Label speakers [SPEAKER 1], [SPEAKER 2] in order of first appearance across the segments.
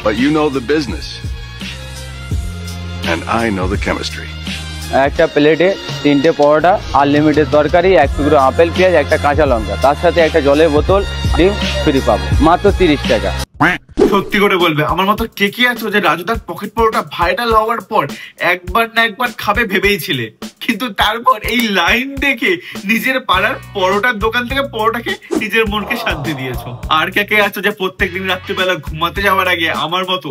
[SPEAKER 1] but you know the business, and I know the chemistry.
[SPEAKER 2] একটা প্লেটে 3টে পরোটা, unlimited তরকারি, এক টুকরো আপেল পেঁয়াজ, একটা কাঁচা লঙ্কা, তার সাথে একটা জলের বোতল, ডিম ফ্রি পাবো মাত্র 30 টাকা।
[SPEAKER 3] সত্যি করে বলবে আমার মতো কে কে আছো যে রাজুদার পকেট পরোটা ভাইরাল হওয়ার পর একবার না একবার খাবে ভেবেই ছিলে, কিন্তু তারপর এই লাইন দেখে নিজের পাড়ার পরোটার দোকান থেকে পরোটাকে নিজের মনকে শান্তি দিয়েছো। আর কে কে আছো যে প্রত্যেকদিন রাত্রিবেলা ঘুমাতে যাওয়ার আগে আমার মতো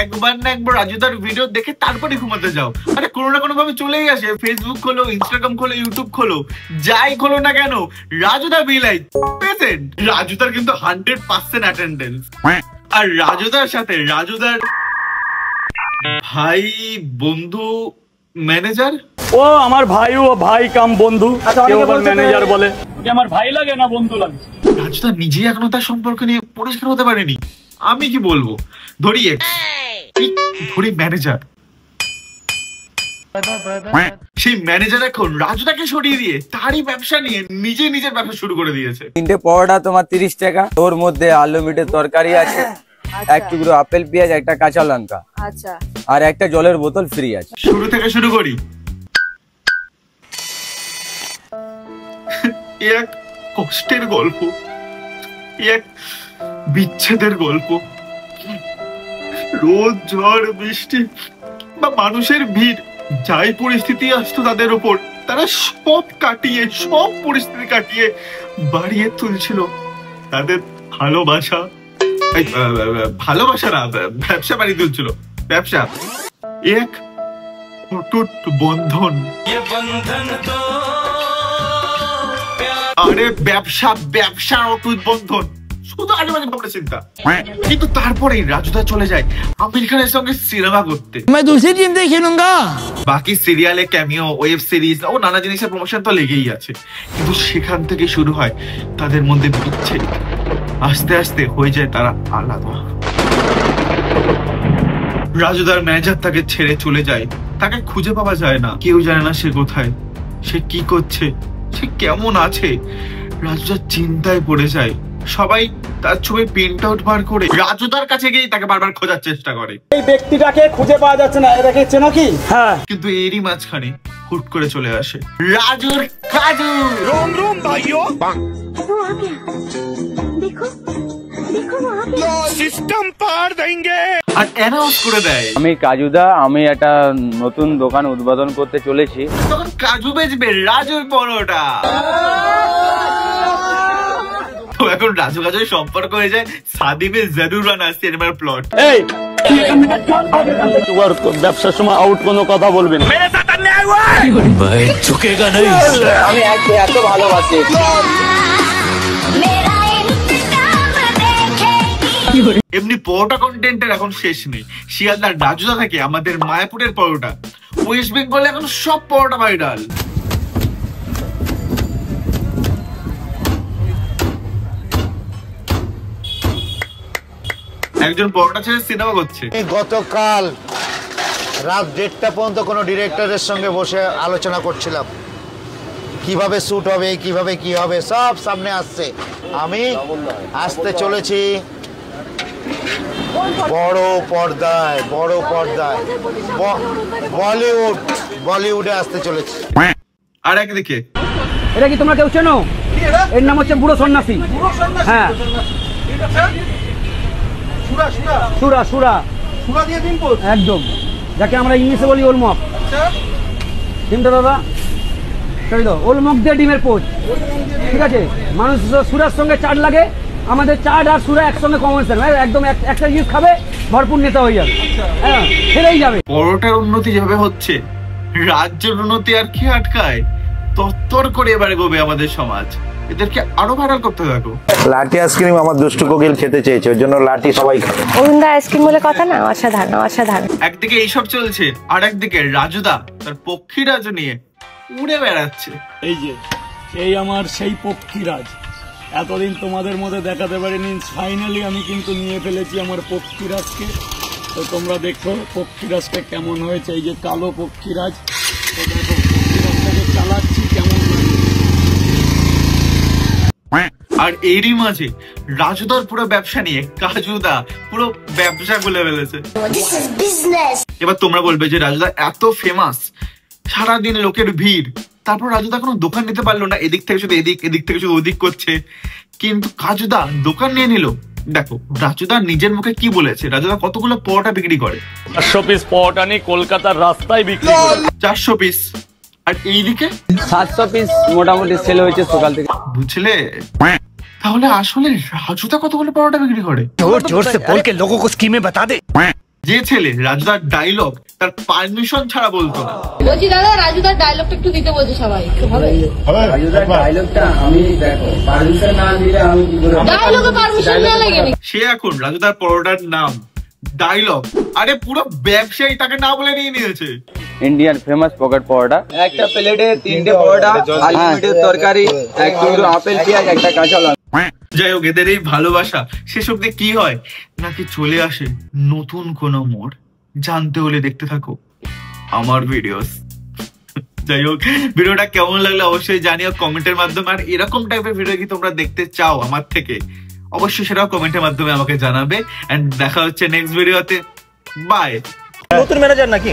[SPEAKER 3] একবার না একবার রাজুদার ভিডিও দেখে তারপরে ঘুমাতে যাও? আরে কোনো না কোনো ভাবে চলেই আসে, ফেসবুক খোলো, ইনস্টাগ্রাম খোলো, ইউটিউব খোলো, যাই খোলো না কেন রাজুদা বিলাই প্রেজেন্ট। রাজুদার কিন্তু 100% অ্যাটেন্ডেন্স। আর রাজুদার সাথে রাজুদার ভাই বন্ধু ম্যানেজার।
[SPEAKER 4] ও আমার ভাই, ও ভাই কাম বন্ধু, কেউ আবার ম্যানেজার বলে। আমার ভাই লাগে না বন্ধু লাগে।
[SPEAKER 3] রাজুদা নিজে এখনো তার সম্পর্ক নিয়ে পরিষ্কার হতে পারেনি। আমি কি বলবো, ধরি ম্যানেজার। সেই ম্যানেজার এখন রাজুদাকে সরিয়ে দিয়ে তারই ব্যবসা নিয়ে নিজের ব্যবসা শুরু করে দিয়েছে।
[SPEAKER 2] 3টে পরোটা তোমার 30 টাকা, ওর মধ্যে আনলিমিটেড তরকারি আছে, এক টুকরো আপেল পেঁয়াজ, একটা কাঁচা লঙ্কা, আচ্ছা, আর একটা জলের বোতল ফ্রি আছে।
[SPEAKER 3] শুরু থেকে শুরু করি। এক কষ্টের গল্প, এক বিচ্ছেদের গল্প। রোদ ঝড় বৃষ্টি বা মানুষের ভিড়, যাই পরিস্থিতি আসতো তাদের উপর, তারা সব কাটিয়ে, সব পরিস্থিতি কাটিয়ে বাড়িয়ে তুলছিল তাদের ভালোবাসা। ভালোবাসা না, ব্যবসা বাড়িয়ে তুলছিল। ব্যবসা এক অটুট বন্ধন। আরে ব্যবসা অটুট বন্ধন, শুধু আজেবাজে ভাবনা চিন্তা। কিন্তু তারপরেই রাজুদা চলে যায় আমির খানের সঙ্গে সিনেমা করতে। বাকি সিরিয়ালে ক্যামিও, ওয়েব সিরিজ ও নানা জিনিসের প্রমোশন তো লেগেই আছে, কিন্তু সেখান থেকে শুরু হয় তাদের মধ্যে বিচ্ছেদ। আস্তে আস্তে হয়ে যায় তারা আলাদা। রাজুদার ম্যানেজার তাকে ছেড়ে চলে যায়, তাকে খুঁজে পাওয়া যায় না, কেউ জানে না সে কোথায়, সে কি করছে, সে কেমন আছে। রাজুদা চিন্তায় পড়ে যায়। সবাই তার ছবি প্রিন্ট আউট বার করে রাজুদার কাছে গিয়ে তাকে বারবার খোঁজার চেষ্টা করে।
[SPEAKER 4] এই ব্যক্তিটাকে খুঁজে পাওয়া যাচ্ছে না, এটা চেনো কি? হ্যাঁ।
[SPEAKER 3] কিন্তু এরই মাঝখানে হুট করে চলে আসে রাজুর কাজু।
[SPEAKER 4] রোম রোম ভাইও,
[SPEAKER 5] দেখো দেখো
[SPEAKER 4] সিস্টেম পার দেंगे।
[SPEAKER 3] আর অ্যানাউন্স করে দেয়,
[SPEAKER 2] আমি কাজুদা, আমি একটা নতুন দোকান উদ্বোধন করতে চলেছি।
[SPEAKER 3] তখন কাজু বেচবে রাজুর পরোটা। তো এখন রাজু কাজুর সম্পর্ক হয়ে যায় শাদি মে জরুর আনা সিনেমার প্লট।
[SPEAKER 4] এই ব্যবসার সময় আউট কোনো কথা বলবেন না। ভাই ঝুঁকেগা না।
[SPEAKER 2] আমি এত ভালোবাসি।
[SPEAKER 3] এমনি পরোটা কন্টেন্টের এখন শেষ নেই। শিয়ালদার রাজুদা থেকে আমাদের মায়াপুরের পরোটা, ওয়েস্ট বেঙ্গলে এখন সব পরোটা ভাইরাল। একজন পরোটা ছেড়ে সিনেমা করছে।
[SPEAKER 6] গতকাল রাত 1:30 পর্যন্ত কোনো ডিরেক্টরের সঙ্গে বসে আলোচনা করছিলাম, কিভাবে শুট হবে, কিভাবে কি হবে, সব সামনে আসছে। আমি আসতে চলেছি বড় পর্দায়, বলিউডে আসতে চলেছি।
[SPEAKER 3] আর একদিকে
[SPEAKER 7] এটা কি তোমরা কেউ চেনো? এর নাম হচ্ছে বুড়ো সন্ন্যাসী। হ্যাঁ, সুরা দিয়ে ডিম পোচ, একদম, যাকে আমরা ইংলিশে বলি ওলমক। ডিমটা দাদা ওলমক দিয়ে ডিমের পোচ, ঠিক আছে? মানুষ সুরার সঙ্গে চাট লাগে, আমাদের চাট আর সুরা একসঙ্গে কম্বিনেশন, একদম একটা জিনিস খাবে ভরপুর নেতা হয়ে যাবে, হ্যাঁ, ফেলেই যাবে।
[SPEAKER 3] পরোটার উন্নতি যেভাবে হচ্ছে, রাজ্যের উন্নতি আর কি আটকায়? তত্তর করে এবারে গোবে আমাদের সমাজ। এদেরকে আরো ভাইরাল করতে থাকো।
[SPEAKER 6] লাঠি আইসক্রিম আমার দুষ্টু কোকিল খেতে চেয়েছে, ওই জন্য লাঠি সবাই খাবে।
[SPEAKER 5] অরুণদা আইসক্রিম বলে কথা না, অসাধারণ অসাধারণ।
[SPEAKER 3] একদিকে এইসব চলছে, আর একদিকে রাজুদা তার পক্ষীরাজ নিয়ে উড়ে বেড়াচ্ছে।
[SPEAKER 4] এই যে এই আমার সেই পক্ষীরাজ, এতদিন তোমাদের মধ্যে দেখাতে পারিনি, ফাইনালি আমি কিন্তু নিয়ে ফেলেছি আমার পক্ষীরাজকে। তো তোমরা দেখো পক্ষীরাজটা কেমন হয়েছে। এই যে কালো পক্ষীরাজ, তো দেখো পক্ষীরাজটাকে চালাচ্ছি কেমন।
[SPEAKER 3] আর এরই মাঝে রাজুদার পুরো ব্যবসা নিয়ে কাজুদা পুরো ব্যবসা খুলে ফেলেছে। এবার তোমরা বলবে যে রাজুদা এত ফেমাস, সারাদিন লোকের ভিড়, তারপর রাজুদা কোনো দোকান নিতে পারলো না, এদিক থেকে শুধু এদিক, এদিক থেকে শুধু ওদিক করছে, কিন্তু কাজুদা দোকান নিয়ে নিল। দেখো রাজুদা নিজের মুখে কি বলেছে, রাজুদা কতগুলো পরোটা বিক্রি করে।
[SPEAKER 4] 400 পিস পরোটা নিয়ে কলকাতার রাস্তায় বিক্রি করে।
[SPEAKER 3] 400 পিস। আর এইদিকে
[SPEAKER 2] 700 পিস মোটামুটি সেল হয়েছে সকাল থেকে।
[SPEAKER 3] বুঝলে, তাহলে আসলে রাজুদা কতগুলো পরোটা বিক্রি করে?
[SPEAKER 6] জোর জোর সে বল কে লোগোं को স্কিমে বাতা দে।
[SPEAKER 3] যে ছেলে রাজুদার ডায়লগ তার পারমিশন ছাড়া বলতো না।
[SPEAKER 8] বলছি দাদা, রাজুদার ডায়লগটা একটু দিতে বলছে সবাই, একটু হবে?
[SPEAKER 2] রাজুদার ডায়লগটা আমি দেখো পারমিশন না দিলে আমি কি করে
[SPEAKER 8] ডায়লগে পারমিশন না লাগে না।
[SPEAKER 3] সে এখন রাজুদার পরোটার নাম ডায়লগ, আরে পুরো ব্যবসায়ী তাকে না বলে নিয়ে নিয়েছে।
[SPEAKER 2] ইন্ডিয়ান ফেমাস পকেট পরোটা, একটা প্লেটে 3টে পরোটা, আনলিমিটেড তরকারি, এক টুকরো আপেল পেঁয়াজ, একটা কাঁচা লঙ্কা।
[SPEAKER 3] যাই হোক, এদের এই ভালোবাসা শেষ অব্দি কি হয় নাকি চলে আসে নতুন কোন মোড়, জানতে হলে দেখতে থাকো আমার ভিডিওস। যাই হোক, ভিডিওটা কেমন লাগলো অবশ্যই জানিও কমেন্টের মাধ্যমে। আর এরকম টাইপের ভিডিও কি তোমরা দেখতে চাও আমার থেকে, অবশ্যই সেটাও কমেন্টের মাধ্যমে আমাকে জানাবে। এন্ড দেখা হচ্ছে নেক্সট ভিডিওতে। বাই।
[SPEAKER 9] নতুন ম্যানেজার নাকি?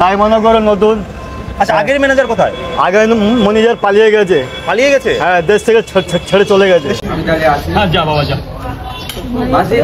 [SPEAKER 9] তাই মনে করো নতুন। আচ্ছা, আগের ম্যানেজার কোথায়? আগের ম্যানেজার পালিয়ে গেছে। পালিয়ে গেছে? হ্যাঁ, দেশ থেকে ছেড়ে চলে গেছে।
[SPEAKER 2] আমি তাহলে আসি।
[SPEAKER 4] হ্যাঁ, যা বাবা যা।
[SPEAKER 2] মাসি